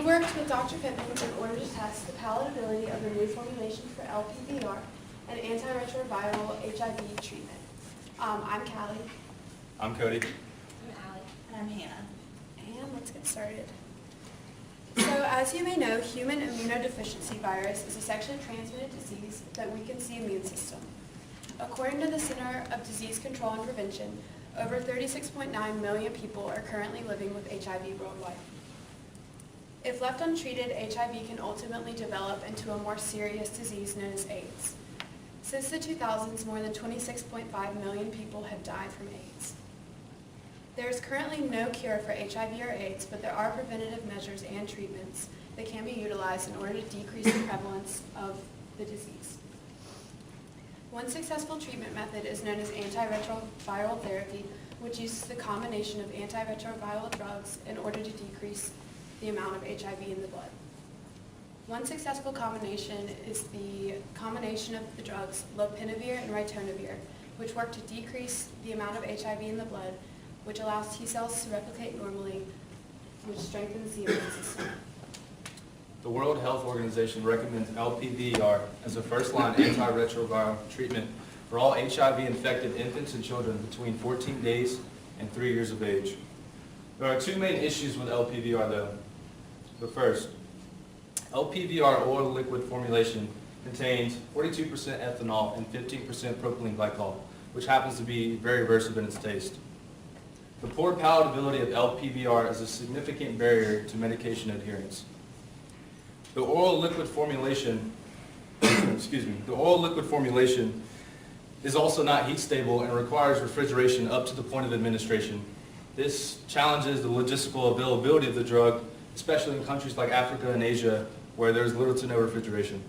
worked with Dr. Pippins in order to test the palatability of the new formulation for LPVR and antiretroviral HIV treatment. I'm Callie. I'm Cody. I'm Allie. And I'm Hannah. And let's get started. So as you may know, human immunodeficiency virus is a sexually transmitted disease that weakens the immune system. According to the Center of Disease Control and Prevention, over 36.9 million people are currently living with HIV worldwide. If left untreated, HIV can ultimately develop into a more serious disease known as AIDS. Since the 2000s, more than 26.5 million people have died from AIDS. There is currently no cure for HIV or AIDS, but there are preventative measures and treatments that can be utilized in order to decrease the prevalence of the disease. One successful treatment method is known as antiretroviral therapy, which uses the combination of antiretroviral drugs in order to decrease the amount of HIV in the blood. One successful combination is the combination of the drugs lopinavir and ritonavir, which work to decrease the amount of HIV in the blood, which allows T cells to replicate normally, which strengthens the immune system. The World Health Organization recommends LPVR as a first-line antiretroviral treatment for all HIV-infected infants and children between 14 days and 3 years of age. There are two main issues with LPVR though. The first, LPVR oral liquid formulation contains 42% ethanol and 15% propylene glycol, which happens to be very aversive in its taste. The poor palatability of LPVR is a significant barrier to medication adherence. The oral liquid formulation, the oral liquid formulation is also not heat stable and requires refrigeration up to the point of administration. This challenges the logistical availability of the drug, especially in countries like Africa and Asia, where there's little to no refrigeration.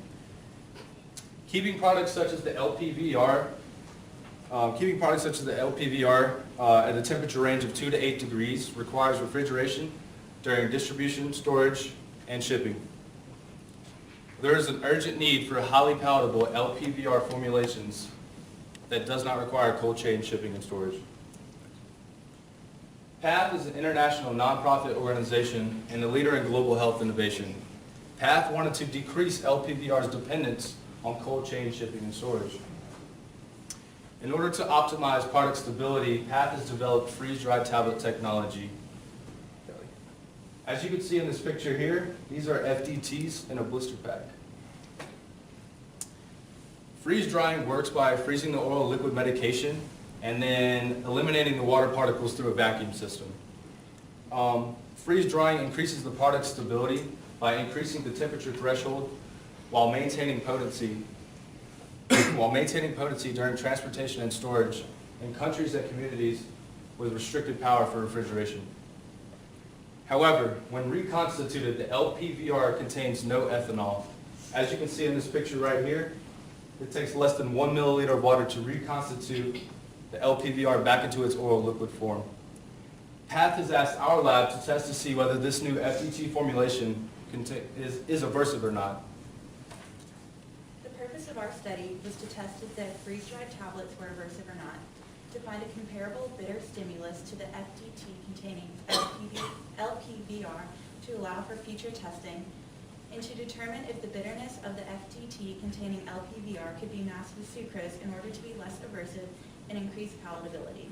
Keeping products such as the LPVR at a temperature range of 2 to 8 degrees requires refrigeration during distribution, storage, and shipping. There is an urgent need for highly palatable LPVR formulations that does not require cold chain shipping and storage. PATH is an international nonprofit organization and a leader in global health innovation. PATH wanted to decrease LPVR's dependence on cold chain shipping and storage. In order to optimize product stability, PATH has developed freeze-dried tablet technology. As you can see in this picture here, these are FDTs in a blister pack. Freeze drying works by freezing the oral liquid medication and then eliminating the water particles through a vacuum system. Freeze drying increases the product's stability by increasing the temperature threshold while maintaining potency during transportation and storage in countries and communities with restricted power for refrigeration. However, when reconstituted, the LPVR contains no ethanol. As you can see in this picture right here, it takes less than 1 milliliter of water to reconstitute the LPVR back into its oral liquid form. PATH has asked our lab to test to see whether this new FDT formulation is aversive or not. The purpose of our study was to test if the freeze-dried tablets were aversive or not, to find a comparable bitter stimulus to the FDT containing LPVR to allow for future testing, and to determine if the bitterness of the FDT containing LPVR could be masked with sucrose in order to be less aversive and increase palatability.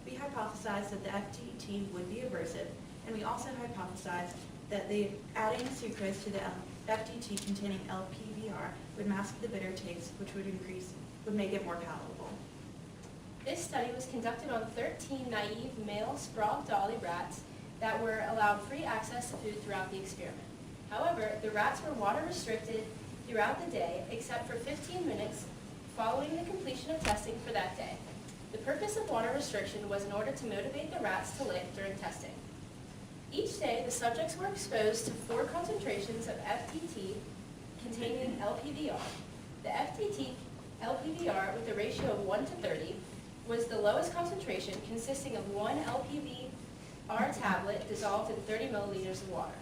We hypothesized that the FDT would be aversive, and we also hypothesized that adding sucrose to the FDT containing LPVR would mask the bitter taste, which would make it more palatable. This study was conducted on 13 naive male Sprague Dawley rats that were allowed free access to food throughout the experiment. However, the rats were water restricted throughout the day except for 15 minutes following the completion of testing for that day. The purpose of water restriction was in order to motivate the rats to live during testing. Each day, the subjects were exposed to 4 concentrations of FDT containing LPVR. The FDT LPVR with a ratio of 1 to 30 was the lowest concentration, consisting of 1 LPVR tablet dissolved in 30 milliliters of water.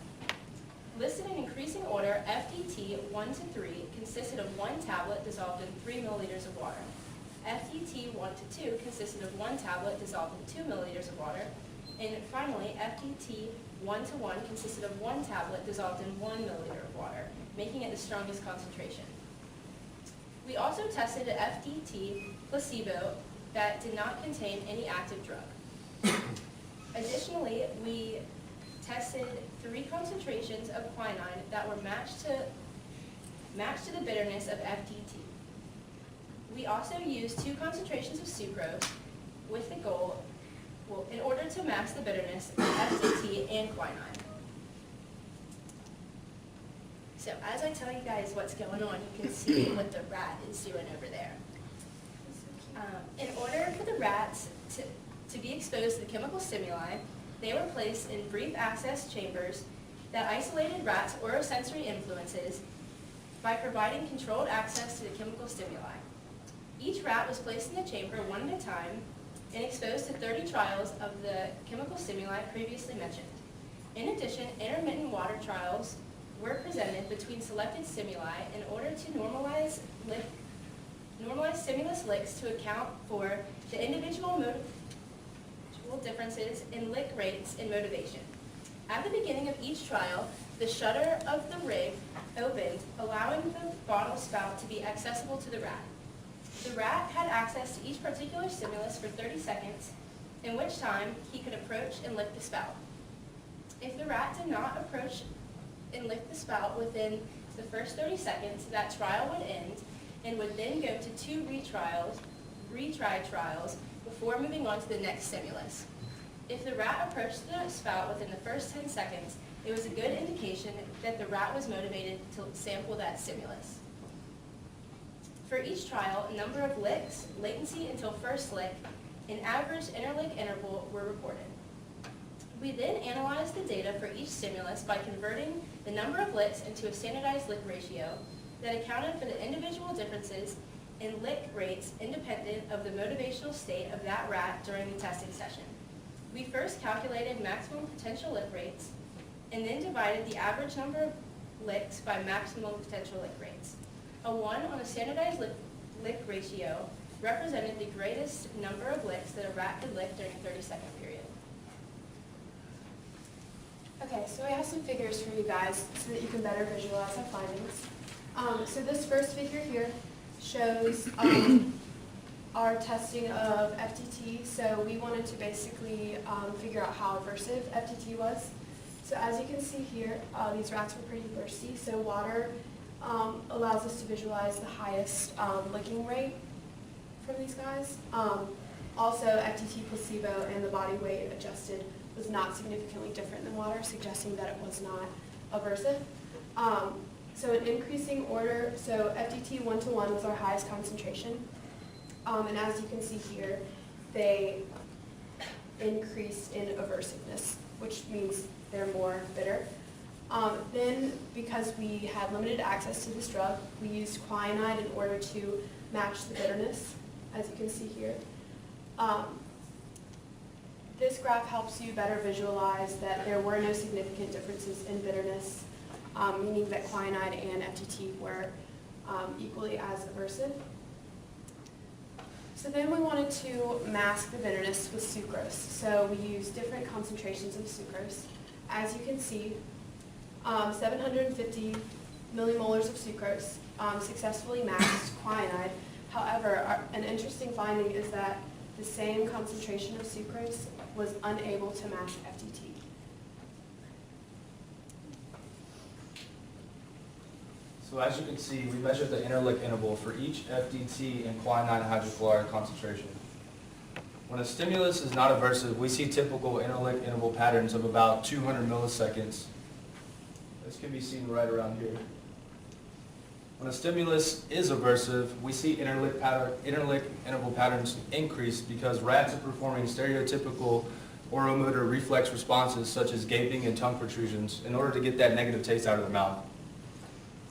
Listed in increasing order, FDT 1 to 3 consisted of 1 tablet dissolved in 3 milliliters of water. FDT 1 to 2 consisted of 1 tablet dissolved in 2 milliliters of water. And finally, FDT 1-to-1 consisted of 1 tablet dissolved in 1 milliliter of water, making it the strongest concentration. We also tested an FDT placebo that did not contain any active drug. Additionally, we tested 3 concentrations of quinine that were matched to the bitterness of FDT. We also used 2 concentrations of sucrose with the goal, in order to match the bitterness of FDT and quinine. So as I tell you guys what's going on, you can see what the rat is doing over there. In order for the rats to be exposed to the chemical stimuli, they were placed in brief access chambers that isolated rats' orosensory influences by providing controlled access to the chemical stimuli. Each rat was placed in the chamber one at a time and exposed to 30 trials of the chemical stimuli previously mentioned. In addition, intermittent water trials were presented between selected stimuli in order to normalize stimulus licks to account for the individual differences in lick rates and motivation. At the beginning of each trial, the shutter of the rig opened, allowing the bottle spout to be accessible to the rat. The rat had access to each particular stimulus for 30 seconds, in which time he could approach and lick the spout. If the rat did not approach and lick the spout within the first 30 seconds, that trial would end and would then go to 2 retried trials before moving on to the next stimulus. If the rat approached the spout within the first 10 seconds, it was a good indication that the rat was motivated to sample that stimulus. For each trial, a number of licks, latency until first lick, and average interlick interval were reported. We then analyzed the data for each stimulus by converting the number of licks into a standardized lick ratio that accounted for the individual differences in lick rates independent of the motivational state of that rat during the testing session. We first calculated maximum potential lick rates and then divided the average number of licks by maximum potential lick rates. A 1 on a standardized lick ratio represented the greatest number of licks that a rat could lick during a 30-second period. Okay, so I have some figures for you guys so that you can better visualize our findings. So this first figure here shows our testing of FDT. So we wanted to basically figure out how aversive FDT was. So as you can see here, these rats were pretty thirsty. So water allows us to visualize the highest licking rate from these guys. Also, FDT placebo and the body weight adjusted was not significantly different than water, suggesting that it was not aversive. So in increasing order, so FDT 1-to-1 was our highest concentration. And as you can see here, they increased in aversiveness, which means they're more bitter. Then, because we had limited access to this drug, we used quinine in order to match the bitterness, as you can see here. This graph helps you better visualize that there were no significant differences in bitterness, meaning that quinine and FDT were equally as aversive. So then we wanted to mask the bitterness with sucrose. So we used different concentrations of sucrose. As you can see, 750 millimolars of sucrose successfully masked quinine. However, an interesting finding is that the same concentration of sucrose was unable to mask FDT. So as you can see, we measured the interlick interval for each FDT and quinine hydrochloride concentration. When a stimulus is not aversive, we see typical interlick interval patterns of about 200 milliseconds. This can be seen right around here. When a stimulus is aversive, we see interlick interval patterns increase because rats are performing stereotypical oromotor reflex responses such as gaping and tongue protrusions in order to get that negative taste out of their mouth.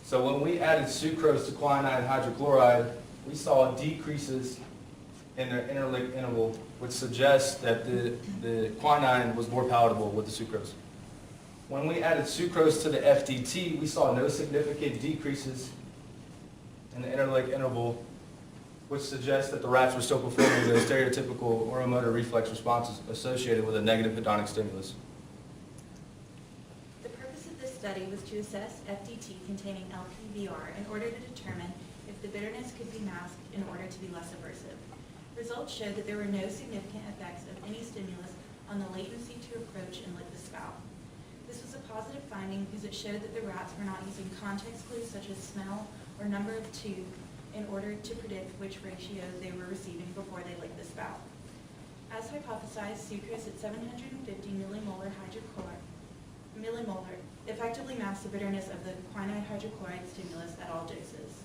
So when we added sucrose to quinine hydrochloride, we saw decreases in their interlick interval, which suggests that the quinine was more palatable with the sucrose. When we added sucrose to the FDT, we saw no significant decreases in the interlick interval, which suggests that the rats were still performing the stereotypical oromotor reflex responses associated with a negative hedonic stimulus. study was to assess FDT containing LPVR in order to determine if the bitterness could be masked in order to be less aversive. Results showed that there were no significant effects of any stimulus on the latency to approach and lick the spout. This was a positive finding because it showed that the rats were not using context clues such as smell or number of tube in order to predict which ratio they were receiving before they licked the spout. As hypothesized, sucrose at 750 millimolar effectively masks the bitterness of the quinine hydrochloride stimulus at all doses.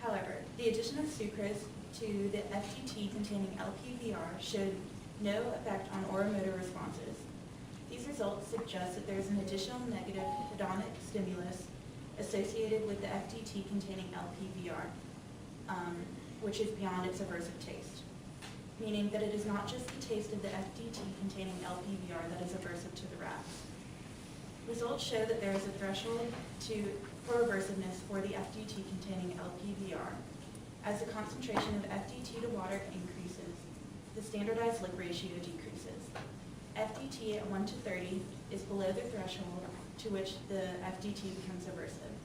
However, the addition of sucrose to the FDT containing LPVR showed no effect on oromotor responses. These results suggest that there is an additional negative hedonic stimulus associated with the FDT containing LPVR, which is beyond its aversive taste, meaning that it is not just the taste of the FDT containing LPVR that is aversive to the rats. Results show that there is a threshold for aversiveness for the FDT containing LPVR. As the concentration of FDT to water increases, the standardized lick ratio decreases. FDT at 1 to 30 is below the threshold to which the FDT becomes aversive.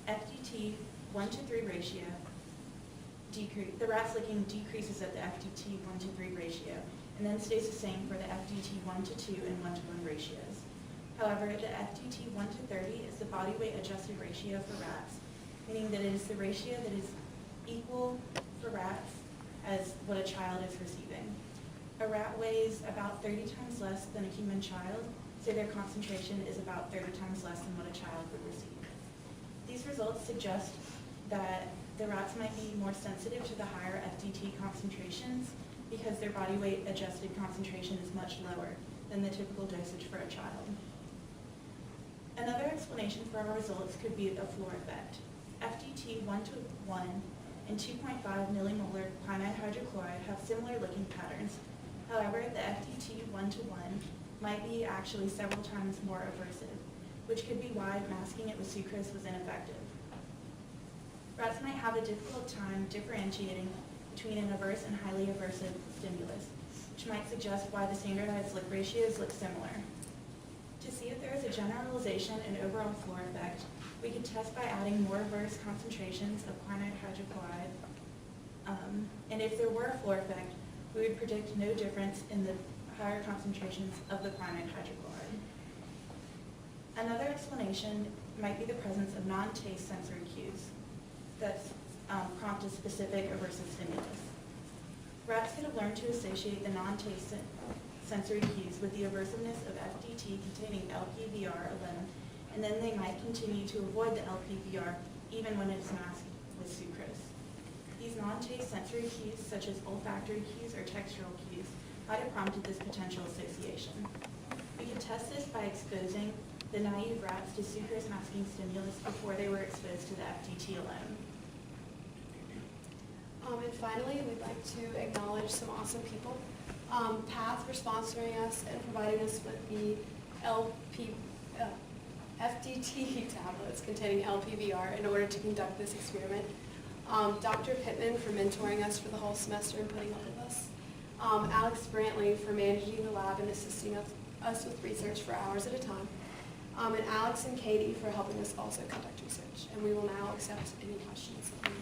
FDT 1 to 3 ratio, the rat's licking decreases at the FDT 1 to 3 ratio and then stays the same for the FDT 1 to 2 and 1 to 1 ratios. However, the FDT 1 to 30 is the body weight adjusted ratio for rats, meaning that it is the ratio that is equal for rats as what a child is receiving. A rat weighs about 30 times less than a human child, so their concentration is about 30 times less than what a child would receive. These results suggest that the rats might be more sensitive to the higher FDT concentrations because their body weight adjusted concentration is much lower than the typical dosage for a child. Another explanation for our results could be a floor effect. FDT 1 to 1 and 2.5 millimolar quinine hydrochloride have similar licking patterns. However, the FDT 1 to 1 might be actually several times more aversive, which could be why masking it with sucrose was ineffective. Rats might have a difficult time differentiating between an averse and highly aversive stimulus, which might suggest why the standardized lick ratios look similar. To see if there is a generalization and overall floor effect, we could test by adding more averse concentrations of quinine hydrochloride, and if there were a floor effect, we would predict no difference in the higher concentrations of the quinine hydrochloride. Another explanation might be the presence of non-taste sensory cues that prompt a specific aversive stimulus. Rats could have learned to associate the non-taste sensory cues with the aversiveness of FDT containing LPVR alone, and then they might continue to avoid the LPVR even when it is masked with sucrose. These non-taste sensory cues, such as olfactory cues or textural cues, might have prompted this potential association. We could test this by exposing the naive rats to sucrose masking stimulus before they were exposed to the FDT alone. And finally, we'd like to acknowledge some awesome people. PATH for sponsoring us and providing us with the FDT tablets containing LPVR in order to conduct this experiment. Dr. Pittman for mentoring us for the whole semester and putting up with us. Alex Brantley for managing the lab and assisting us with research for hours at a time. And Alex and Katie for helping us also conduct research. And we will now accept any questions that we have.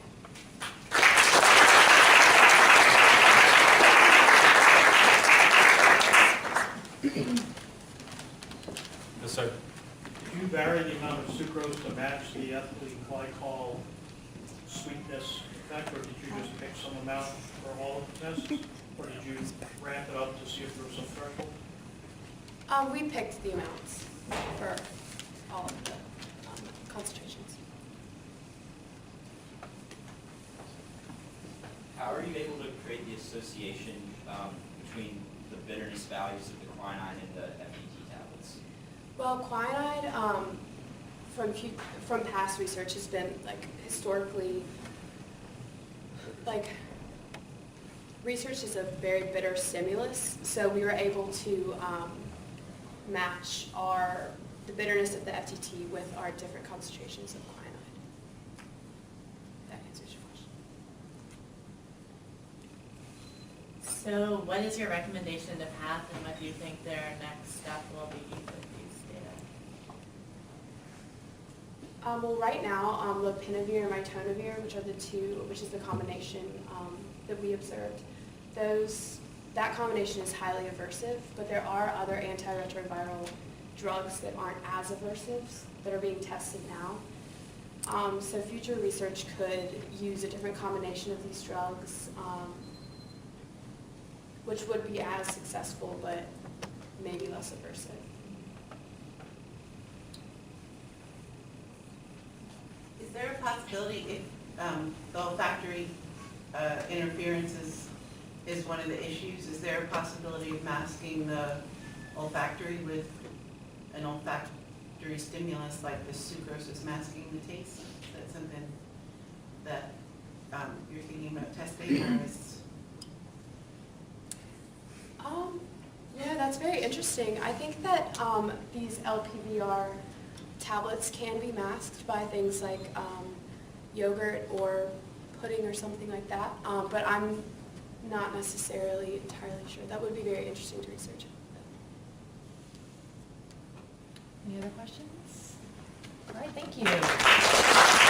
Yes, sir. Did you vary the amount of sucrose to match the ethylene glycol sweetness effect, or did you just pick some amount for all of the tests, or did you ramp it up to see if there was some threshold? We picked the amounts for all of the concentrations. How are you able to create the association between the bitterness values of the quinine and the FDT tablets? Well, quinine, from past research, has been historically research is a very bitter stimulus, so we were able to match the bitterness of the FDT with our different concentrations of quinine. That answers your question. So what is your recommendation to PATH, and what do you think their next step will be with these data? Well, right now, lopinavir and ritonavir, which is the combination that we observed, that combination is highly aversive, but there are other antiretroviral drugs that aren't as aversive that are being tested now. So future research could use a different combination of these drugs, which would be as successful, but maybe less aversive. Is there a possibility if the olfactory interference is one of the issues, is there a possibility of masking the olfactory with an olfactory stimulus like the sucrose is masking the taste? Is that something that you're thinking about testing, or is? Yeah, that's very interesting. I think that these LPVR tablets can be masked by things like yogurt or pudding or something like that, but I'm not necessarily entirely sure. That would be very interesting to research. Any other questions? All right, thank you.